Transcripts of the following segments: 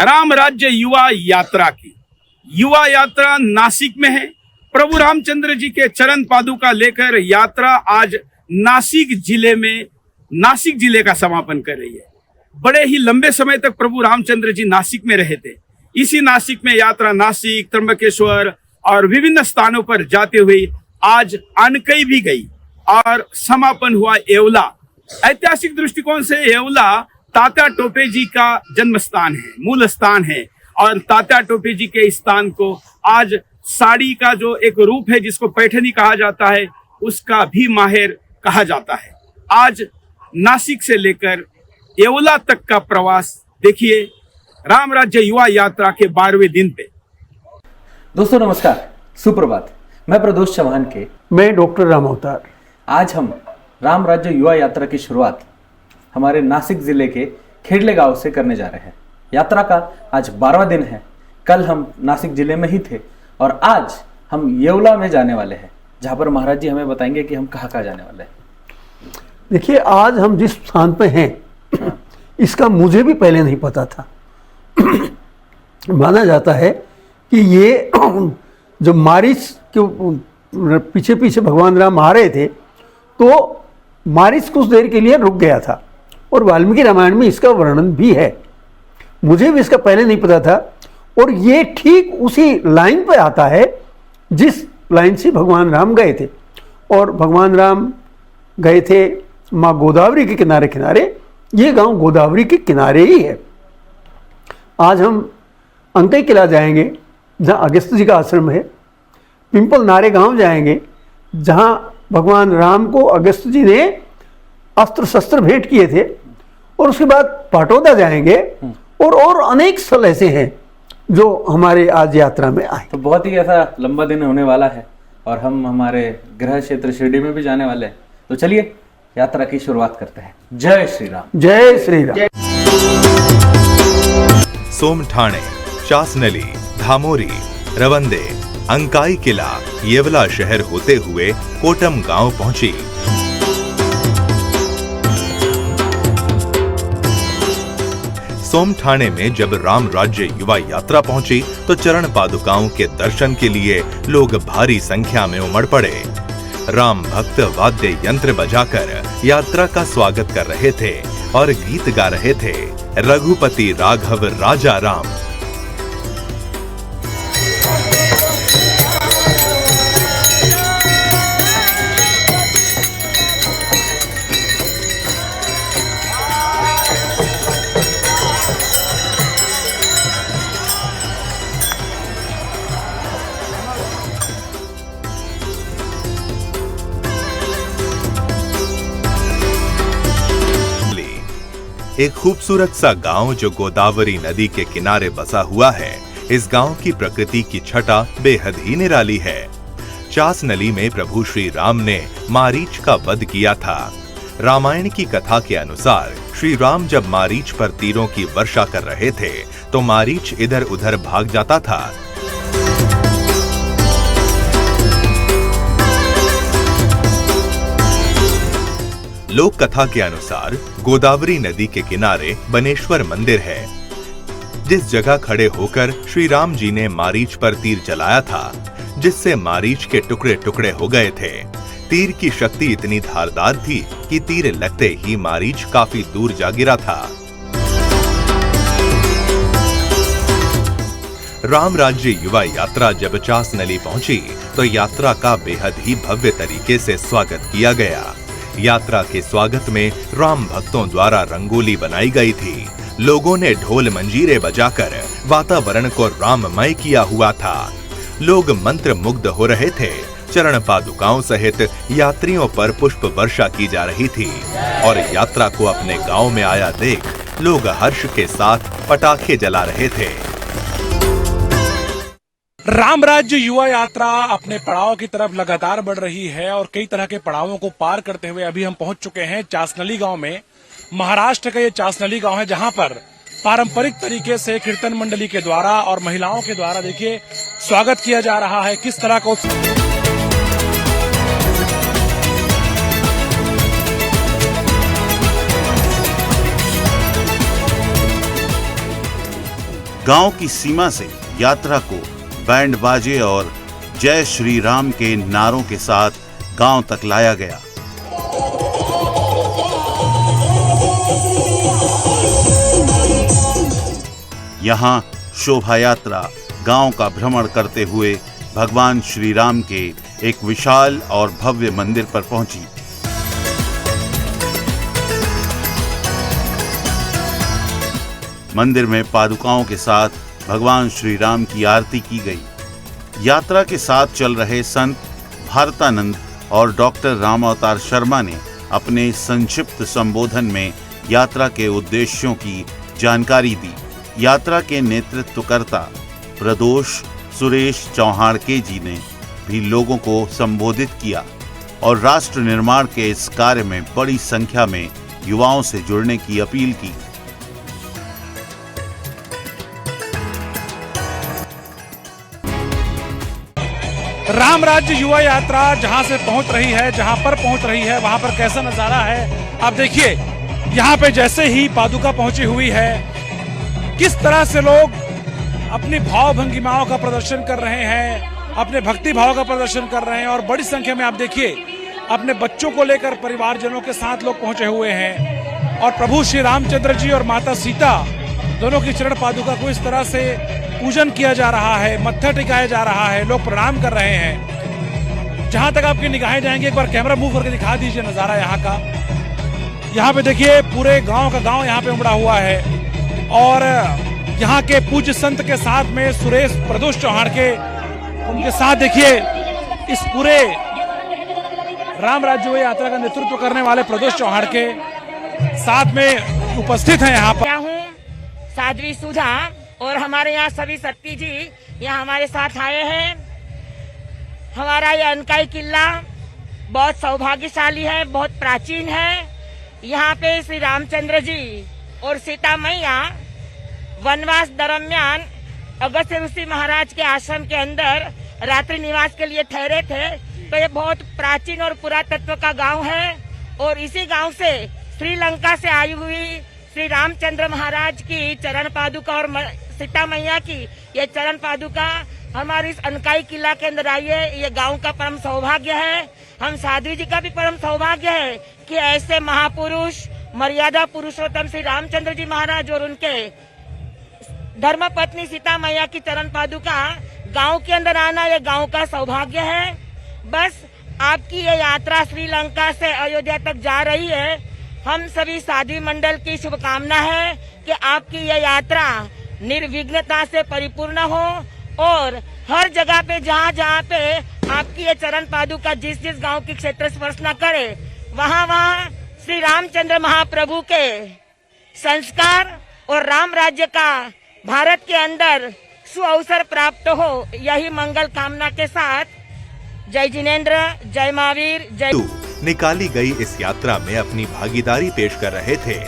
राम राज्य युवा यात्रा की। युवा यात्रा नासिक में है। प्रभु रामचंद्र जी के चरण पादुका लेकर यात्रा आज नासिक जिले का समापन कर रही है। बड़े ही लंबे समय तक प्रभु रामचंद्र जी नासिक में रहे थे। इसी नासिक में यात्रा नासिक, त्र्यंबकेश्वर और विभिन्न स्थानों पर जाते हुए आज अनकई भी गई और समापन हुआ येवला। ऐतिहासिक दृष्टिकोण से येवला तात्या टोपे जी का जन्म स्थान है, मूल स्थान है। और तात्या टोपे जी के स्थान को आज साड़ी का जो एक रूप है जिसको पैठनी कहा जाता है, उसका भी माहेर कहा जाता है। आज नासिक से लेकर येवला तक का प्रवास देखिए राम राज्य युवा यात्रा के 12वें दिन पे। दोस्तों नमस्कार, सुप्रभात। मैं प्रदोष चौहान के मैं डॉक्टर राम अवतार। आज हम राम राज्य युवा यात्रा की शुरुआत हमारे नासिक जिले के खेड़ले गांव से करने जा रहे हैं। यात्रा का आज 12वां दिन है। कल हम नासिक जिले में ही थे और आज हम येवला में जाने वाले हैं, जहां पर महाराज जी हमें बताएंगे कि हम कहाँ जाने वाले हैं। देखिए, आज हम जिस स्थान पे हैं इसका मुझे भी पहले नहीं पता था। माना जाता है कि ये जो मारिच के पीछे पीछे भगवान राम आ रहे थे तो मारिच कुछ देर के लिए रुक गया था और वाल्मीकि रामायण में इसका वर्णन भी है। मुझे भी इसका पहले नहीं पता था और ये ठीक उसी लाइन पे आता है जिस लाइन से भगवान राम गए थे। और भगवान राम गए थे माँ गोदावरी के किनारे किनारे। ये गांव गोदावरी के किनारे ही है। आज हम अंकई किला जाएंगे जहाँ अगस्त जी का आश्रम है। पिंपल नारे गांव जाएंगे जहाँ भगवान राम को अगस्त जी ने अस्त्र शस्त्र भेंट किए थे। और उसके बाद पाटोदा जाएंगे और अनेक स्थल ऐसे हैं जो हमारे आज यात्रा में आए। तो बहुत ही ऐसा लंबा दिन होने वाला है और हम हमारे गृह क्षेत्र शिरडी में भी जाने वाले हैं। तो चलिए यात्रा की शुरुआत करते हैं। जय श्री राम। जय श्री राम। सोमठाणे, चासनली, धामोरी, रवंदे, अंकाई किला, येवला शहर होते हुए कोटम गांव पहुंची। सोमठाणे में जब राम राज्य युवा यात्रा पहुंची तो चरण पादुकाओं के दर्शन के लिए लोग भारी संख्या में उमड़ पड़े। राम भक्त वाद्य यंत्र बजाकर यात्रा का स्वागत कर रहे थे और गीत गा रहे थे। रघुपति राघव राजा राम। एक खूबसूरत सा गांव जो गोदावरी नदी के किनारे बसा हुआ है। इस गांव की प्रकृति की छटा बेहद ही निराली है। चासनली में प्रभु श्री राम ने मारीच का वध किया था। रामायण की कथा के अनुसार श्री राम जब मारीच पर तीरों की वर्षा कर रहे थे तो मारीच इधर उधर भाग जाता था। लोक कथा के अनुसार गोदावरी नदी के किनारे बनेश्वर मंदिर है, जिस जगह खड़े होकर श्री राम जी ने मारीच पर तीर चलाया था, जिससे मारीच के टुकड़े टुकड़े हो गए थे। तीर की शक्ति इतनी धारदार थी कि तीर लगते ही मारीच काफी दूर जा गिरा था। राम राज्य युवा यात्रा जब चासनली पहुंची तो यात्रा का बेहद ही भव्य तरीके से स्वागत किया गया। यात्रा के स्वागत में राम भक्तों द्वारा रंगोली बनाई गई थी। लोगों ने ढोल मंजीरे बजाकर वातावरण को राममय किया हुआ था। लोग मंत्र मुग्ध हो रहे थे। चरण पादुकाओं सहित यात्रियों पर पुष्प वर्षा की जा रही थी और यात्रा को अपने गांव में आया देख लोग हर्ष के साथ पटाखे जला रहे थे। राम राज्य युवा यात्रा अपने पड़ाव की तरफ लगातार बढ़ रही है और कई तरह के पड़ावों को पार करते हुए अभी हम पहुंच चुके हैं चासनली गांव में। महाराष्ट्र का ये चासनली गांव है जहां पर पारंपरिक तरीके से कीर्तन मंडली के द्वारा और महिलाओं के द्वारा देखिए स्वागत किया जा रहा है। किस तरह का गांव की सीमा से यात्रा को बैंड बाजे और जय श्री राम के नारों के साथ गांव तक लाया गया। यहां शोभा यात्रा गांव का भ्रमण करते हुए भगवान श्री राम के एक विशाल और भव्य मंदिर पर पहुंची। मंदिर में पादुकाओं के साथ भगवान श्री राम की आरती की गई। यात्रा के साथ चल रहे संत भारतानंद और डॉक्टर राम अवतार शर्मा ने अपने संक्षिप्त संबोधन में यात्रा के उद्देश्यों की जानकारी दी। यात्रा के नेतृत्वकर्ता प्रदोष सुरेश चौहाड़के जी ने भी लोगों को संबोधित किया और राष्ट्र निर्माण के इस कार्य में बड़ी संख्या में युवाओं से जुड़ने की अपील की। राम राज्य युवा यात्रा जहां से पहुंच रही है, जहां पर पहुंच रही है, वहां पर कैसा नजारा है आप देखिए। यहां पे जैसे ही पादुका पहुंची हुई है, किस तरह से लोग अपनी भाव भंगिमाओं का प्रदर्शन कर रहे हैं, अपने भक्ति भाव का प्रदर्शन कर रहे हैं और बड़ी संख्या में आप देखिए अपने बच्चों को लेकर परिवारजनों के साथ लोग पहुंचे हुए हैं और प्रभु श्री रामचंद्र जी और माता सीता दोनों की चरण पादुका को इस तरह से पूजन किया जा रहा है, मत्था टिकाया जा रहा है, लोग प्रणाम कर रहे हैं। जहां तक आपकी निगाहें जाएंगे, एक बार कैमरा मूव करके दिखा दीजिए नजारा यहाँ का। यहाँ पे देखिए पूरे गांव का गांव यहाँ पे उमड़ा हुआ है और यहाँ के पूज्य संत के साथ में सुरेश प्रदोष चौहाड़के, उनके साथ देखिए इस पूरे राम राज्य यात्रा का नेतृत्व करने वाले प्रदोष चौहाड़के साथ में उपस्थित हैं यहाँ पर। मैं हूँ साध्वी सुधा और हमारे यहाँ सभी शक्ति जी यहाँ हमारे साथ आए हैं। हमारा ये अनकाई किला बहुत सौभाग्यशाली है, बहुत प्राचीन है। यहाँ पे श्री रामचंद्र जी और सीता मैया वनवास दरमियान अगस्त्य ऋषि महाराज के आश्रम के अंदर रात्रि निवास के लिए ठहरे थे। तो ये बहुत प्राचीन और पुरातत्व का गांव है और इसी गांव से श्रीलंका से आई हुई श्री रामचंद्र महाराज की चरण पादुका और सीता मैया की ये चरण पादुका हमारे इस अनकाई किला के अंदर आई है। ये गांव का परम सौभाग्य है। हम साध्वी जी का भी परम सौभाग्य है कि ऐसे महापुरुष मर्यादा पुरुषोत्तम श्री रामचंद्र जी महाराज और उनके धर्म पत्नी सीता मैया की चरण पादुका गांव के अंदर आना ये गांव का सौभाग्य है। बस आपकी ये यात्रा श्रीलंका से अयोध्या तक जा रही है। हम सभी साध्वी मंडल की शुभकामना है कि आपकी ये यात्रा निर्विघ्नता से परिपूर्ण हो और हर जगह पे जहाँ पे आपकी ये चरण पादुका जिस गांव की क्षेत्र स्पर्श न करे, वहाँ श्री रामचंद्र महाप्रभु के संस्कार और राम राज्य का भारत के अंदर सुअवसर प्राप्त हो, यही मंगल कामना के साथ जय जिनेन्द्र, जय महावीर, जय। निकाली गई इस यात्रा में अपनी भागीदारी पेश कर रहे थे।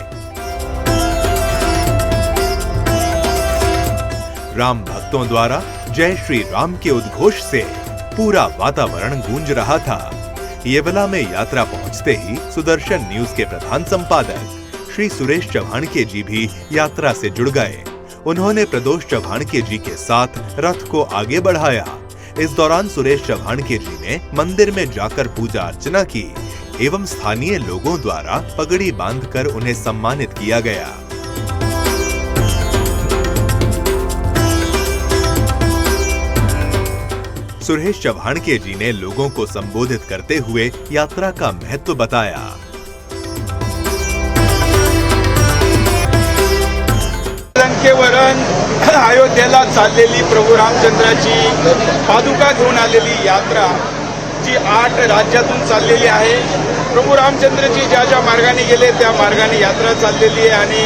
राम भक्तों द्वारा जय श्री राम के उद्घोष से पूरा वातावरण गूंज रहा था। येवला में यात्रा पहुंचते ही सुदर्शन न्यूज के प्रधान संपादक श्री सुरेश चौहाड़के जी भी यात्रा से जुड़ गए। उन्होंने प्रदोष चौहाड़के जी के साथ रथ को आगे बढ़ाया। इस दौरान सुरेश चौहाड़के जी ने मंदिर में जाकर पूजा अर्चना की एवं स्थानीय लोगों द्वारा पगड़ी बांधकर उन्हें सम्मानित किया गया। सुरेश चौहाड़के जी ने लोगों को संबोधित करते हुए यात्रा का महत्व बताया। लंकेवरून अयोध्येला चाललेली प्रभू रामचंद्राची पादुका घेऊन आलेली यात्रा जी 8 राज्यातून चाललेली आहे। प्रभू रामचंद्रजी ज्या मार्गाने गेले त्या मार्गाने यात्रा चाललेली आहे आणि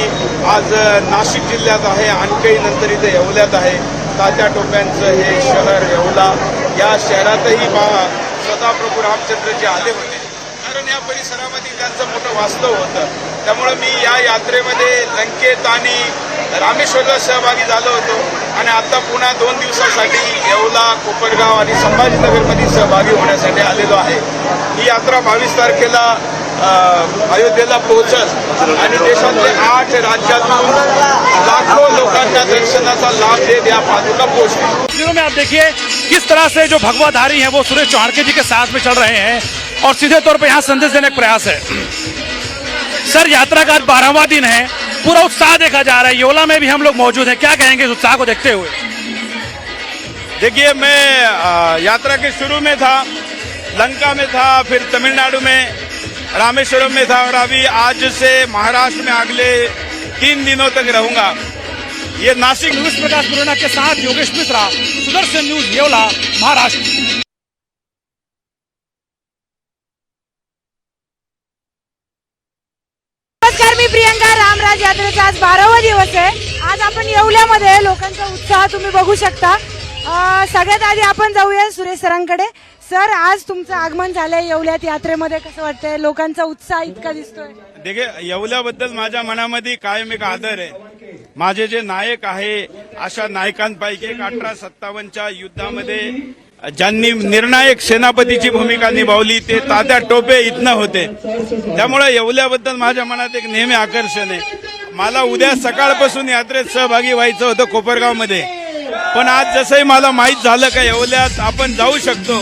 आज नाशिक जिल्ह्यात आहे, अनकाई नंतर इथे येवल्यात आहे। तात्या टोप्यांचं हे शहर येवला, या शहरातही स्वतः प्रभू रामचंद्रजी आले होते, कारण या परिसरामध्ये त्यांचं मोठं वास्तव होतं। त्यामुळे मी या यात्रेमध्ये लंकेत आणि रामेश्वरला सहभागी झालो होतो आणि आता पुन्हा 2 दिवसासाठी येवला, कोपरगाव आणि संभाजीनगरमध्ये सहभागी होण्यासाठी आलेलो आहे। ही यात्रा 22 तारखेला अयोध्येला पोहोचल आणि देशातले 8 राज्यातून लाखो लोकांच्या दर्शनाचा लाभ देत या पादुका पोहोचतील. तस्वीरों में आप देखिए किस तरह से जो भगवाधारी हैं वो सुरेश चौहान जी के साथ में चल रहे हैं और सीधे तौर पे यहाँ संदेश देने का प्रयास है. सर, यात्रा का आज 12वां दिन है, पूरा उत्साह देखा जा रहा है. योला में भी हम लोग मौजूद हैं, क्या कहेंगे इस उत्साह को देखते हुए? देखिए, मैं यात्रा के शुरू में था, लंका में था, फिर तमिलनाडु में रामेश्वरम में था और अभी आज से महाराष्ट्र में अगले 3 दिनों तक रहूंगा. ये नासिक न्यूज प्रकाश पुराना के साथ योगेश मिश्रा, सुदर्शन न्यूज, येवला, महाराष्ट्र. नमस्कार, मी प्रियंका. रामराज यात्रेचा आज 12वा दिवस आहे. आज आपण येवल्यामध्ये लोकांचा उत्साह तुम्ही बघू शकता. सगळ्यात आधी आपण जाऊया सुरेश सरांकडे. सर, आज तुमचं आगमन झालंय येवल्यात यात्रेमध्ये, कसं वाटतंय? लोकांचा उत्साह इतका दिसतोय. देखिए, येवल्याबद्दल माझ्या मनामध्ये कायम एक आदर आहे. माझे जे नायक आहे अशा नायकांपैकी 1857च्या युद्धामध्ये ज्यांनी निर्णायक सेनापतीची भूमिका निभावली ते तात्या टोपे इथनं होते. त्यामुळे येवल्याबद्दल माझ्या मनात एक नेहमी आकर्षण आहे. मला उद्या सकाळपासून यात्रेत सहभागी व्हायचं होतं कोपरगावमध्ये, पण आज जसंही मला माहीत झालं का येवल्यात आपण जाऊ शकतो,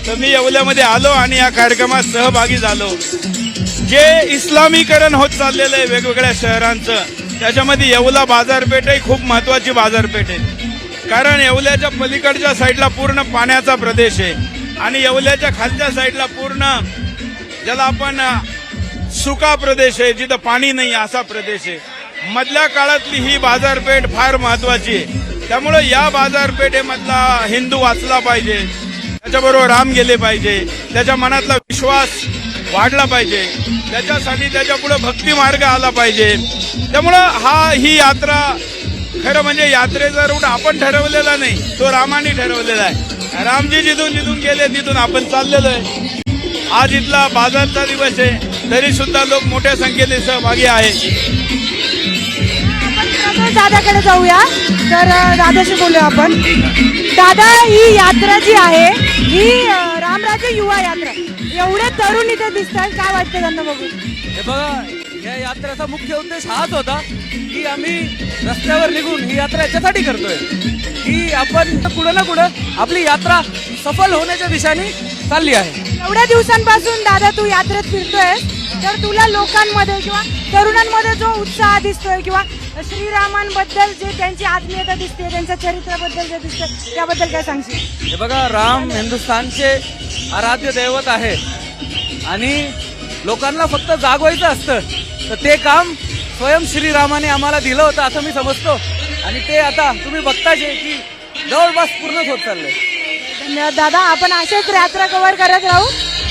तर मी येवल्यामध्ये आलो आणि या कार्यक्रमात सहभागी झालो. जे इस्लामीकरण होत चाललेलं आहे वेगवेगळ्या शहरांचं, त्याच्यामध्ये येवला बाजारपेठही खूप महत्वाची बाजारपेठ आहे. कारण येवल्याच्या पलीकडच्या साईडला पूर्ण पाण्याचा प्रदेश आहे आणि येवल्याच्या खालच्या साईडला पूर्ण ज्याला आपण सुका प्रदेश आहे, जिथं पाणी नाही असा प्रदेश आहे. मधल्या काळातली ही बाजारपेठ फार महत्वाची आहे. त्यामुळे या बाजारपेठेमधला हिंदू वाचला पाहिजे, त्याच्याबरोबर राम गेले पाहिजे, त्याच्या मनातला विश्वास वाढला पाहिजे, त्याच्यासाठी त्याच्यापुढे भक्ती मार्ग आला पाहिजे. त्यामुळं ही यात्रा खरं म्हणजे यात्रेचा रूट आपण ठरवलेला नाही, तो रामाने ठरवलेला आहे. रामजी जिथून गेले तिथून आपण चाललेलो आहे. आज इथला बाजारचा दिवस आहे, तरी सुद्धा लोक मोठ्या संख्येने सहभागी आहेत. आपण दादाकडे जाऊया. तर दादाशी बोलूया आपण. दादा, ही यात्रा जी आहे ही रामराज्य युवा यात्रा, एवढे तरुण इथे दिसतात, काय वाटतं त्यांना बघून? हे बघा, या यात्रेचा मुख्य उद्देश हाच होता की आम्ही रस्त्यावर निघून ही यात्रा याच्यासाठी करतोय की आपण कुठं ना कुठं आपली यात्रा सफल होण्याच्या दिशेने चालली आहे. एवढ्या दिवसांपासून दादा तू यात्रेत फिरतोय, तर तुला लोकांमध्ये किंवा तरुणांमध्ये जो उत्साह दिसतोय किंवा श्रीरामांबद्दल जे त्यांची आत्मीयता दिसते, त्यांच्या चरित्राबद्दल जे दिसतं, त्याबद्दल काय सांगशील? हे बघा, राम हिंदुस्थानचे आराध्य दैवत आहे आणि लोकांना फक्त जागवायचं असतं, तर ते काम स्वयं श्रीरामाने आम्हाला दिलं होतं असं मी समजतो आणि ते आता तुम्ही बघताच आहे की जवळपास पूर्णच होत चाललंय. धन्यवाद दादा. आपण असेच यात्रा कव्हर करत राहू.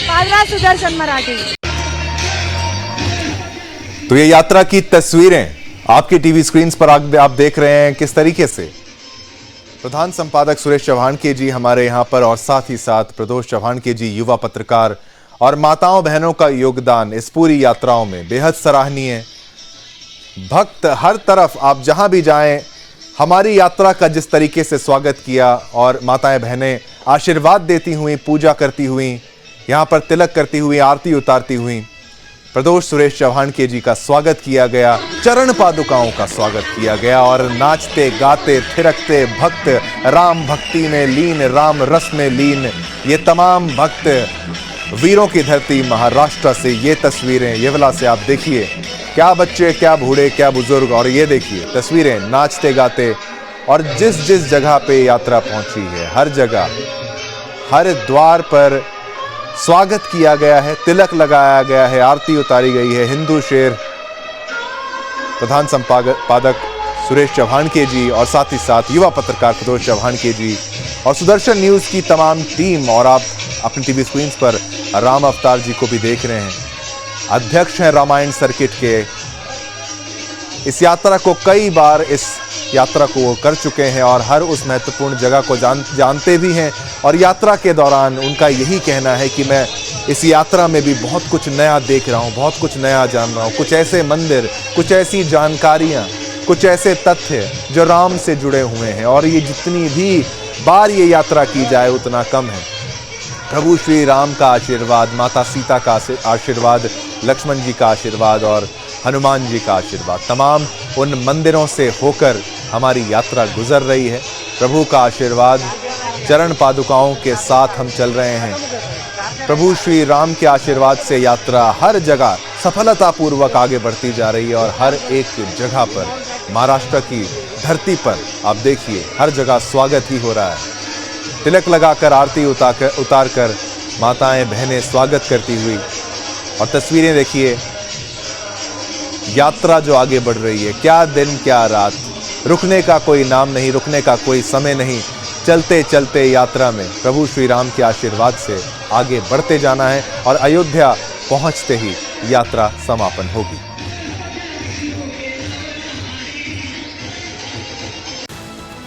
पालरा सुदर्शन मराठी. तो ये यात्रा की तस्वीरें आपकी टीवी स्क्रीन पर आप देख रहे हैं किस तरीके से प्रधान संपादक सुरेश चौहान के जी हमारे यहाँ पर और साथ ही साथ प्रदोष चौहान के जी युवा पत्रकार और माताओं बहनों का योगदान इस पूरी यात्राओं में बेहद सराहनीय है. भक्त हर तरफ आप जहां भी जाएं हमारी यात्रा का जिस तरीके से स्वागत किया और माताएं बहनें आशीर्वाद देती हुई, पूजा करती हुई, यहाँ पर तिलक करती हुई, आरती उतारती हुई, प्रदोष सुरेश चौहान के जी का स्वागत किया गया, चरण पादुकाओं का स्वागत किया गया और नाचते गाते थिरकते भक्त राम भक्ति में लीन, राम रस में लीन ये तमाम भक्त वीरों की धरती महाराष्ट्र से ये तस्वीरें येवला से आप देखिए, क्या बच्चे, क्या बूढ़े, क्या बुजुर्ग, और ये देखिए तस्वीरें नाचते गाते और जिस जिस जगह पे यात्रा पहुंची है हर जगह हर द्वार पर स्वागत किया गया है, तिलक लगाया गया है, आरती उतारी गई है. हिंदू शेर प्रधान संपादक सुरेश चौहान के जी और साथ ही साथ युवा पत्रकार प्रदोष चौहान के जी और सुदर्शन न्यूज की तमाम टीम, और आप अपनी टीवी स्क्रीन पर राम अवतार जी को भी देख रहे हैं, अध्यक्ष हैं रामायण सर्किट के. इस यात्रा को कई बार इस यात्रा को वो कर चुके हैं और हर उस महत्वपूर्ण जगह को जानते भी हैं और यात्रा के दौरान उनका यही कहना है कि मैं इस यात्रा में भी बहुत कुछ नया देख रहा हूँ, बहुत कुछ नया जान रहा हूँ, कुछ ऐसे मंदिर, कुछ ऐसी जानकारियाँ, कुछ ऐसे तथ्य जो राम से जुड़े हुए हैं और ये जितनी भी बार ये यात्रा की जाए उतना कम है. प्रभु श्री राम का आशीर्वाद, माता सीता का आशीर्वाद लक्ष्मण जी का आशीर्वाद और हनुमान जी का आशीर्वाद, तमाम उन मंदिरों से होकर हमारी यात्रा गुजर रही है। प्रभु का आशीर्वाद, चरण पादुकाओं के साथ हम चल रहे हैं। प्रभु श्री राम के आशीर्वाद से यात्रा हर जगह सफलतापूर्वक आगे बढ़ती जा रही है और हर एक जगह पर, महाराष्ट्र की धरती पर आप देखिए हर जगह स्वागत ही हो रहा है। तिलक लगाकर आरती उतार कर माताएं बहनें स्वागत करती हुई, और तस्वीरें देखिए, यात्रा जो आगे बढ़ रही है, क्या दिन क्या रात, रुकने का कोई नाम नहीं, रुकने का कोई समय नहीं, चलते चलते यात्रा में प्रभु श्री राम के आशीर्वाद से आगे बढ़ते जाना है और अयोध्या पहुंचते ही यात्रा समापन होगी।